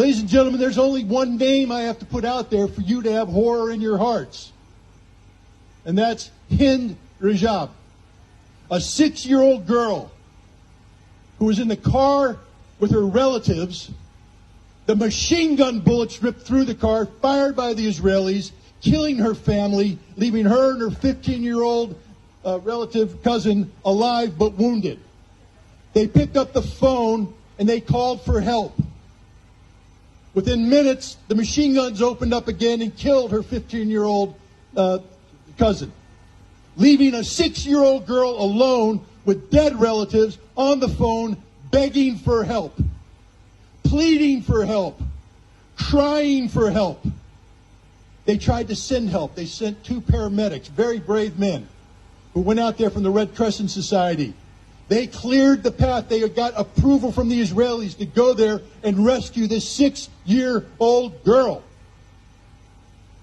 Ladies and gentlemen, there's only one name I have to put out there for you to have horror in your hearts. And that's Hend Ragab, a 6-year-old girl who was in the car with her relatives. The machine gun bullets ripped through the car, fired by the Israelis, killing her family, leaving her and her 15-year-old relative cousin alive but wounded. They picked up the phone and they called for help. Within minutes, the machine guns opened up again and killed her 15-year-old cousin, leaving a 6-year-old girl alone with dead relatives on the phone, begging for help, pleading for help, crying for help. They tried to send help. They sent 2 paramedics, very brave men, who went out there from the Red Crescent Society. They cleared the path. They got approval from the Israelis to go there and rescue this 6-year-old girl.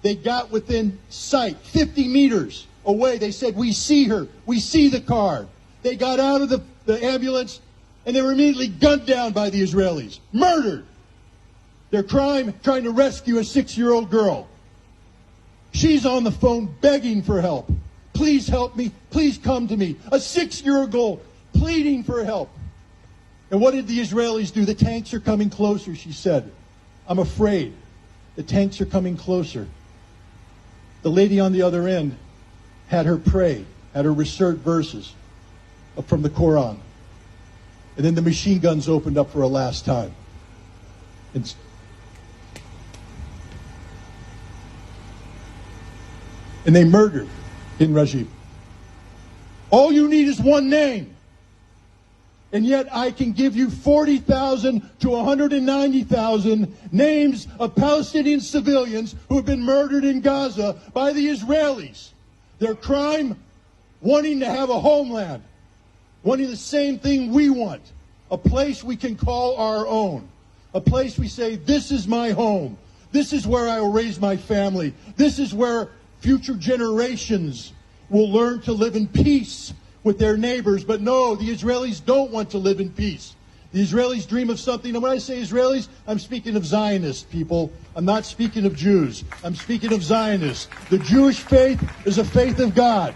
They got within sight, 50 meters away. They said, "We see her. We see the car." They got out of the ambulance, and they were immediately gunned down by the Israelis, murdered. Their crime, trying to rescue a 6-year-old girl. She's on the phone begging for help. "Please help me. Please come to me." A 6-year-old girl pleading for help. And what did the Israelis do? "The tanks are coming closer," she said. "I'm afraid. The tanks are coming closer." The lady on the other end had her pray, had her recite verses from the Quran. And then the machine guns opened up for a last time. And they murdered Hend Ragab. All you need is one name. And yet I can give you 40,000 to 190,000 names of Palestinian civilians who have been murdered in Gaza by the Israelis. Their crime, wanting to have a homeland, wanting the same thing we want, a place we can call our own, a place we say, "This is my home. This is where I will raise my family. This is where future generations will learn to live in peace with their neighbors." But no, the Israelis don't want to live in peace. The Israelis dream of something, and when I say Israelis, I'm speaking of Zionists, people. I'm not speaking of Jews. I'm speaking of Zionists. The Jewish faith is a faith of God.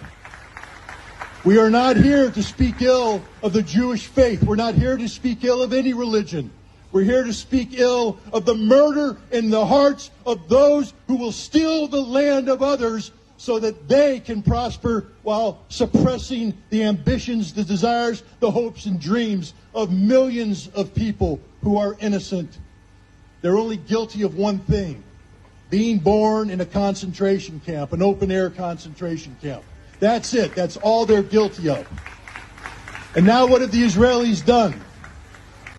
We are not here to speak ill of the Jewish faith. We're not here to speak ill of any religion. We're here to speak ill of the murder in the hearts of those who will steal the land of others so that they can prosper while suppressing the ambitions, the desires, the hopes and dreams of millions of people who are innocent. They're only guilty of one thing: being born in a concentration camp, an open-air concentration camp. That's it. That's all they're guilty of. And now what have the Israelis done?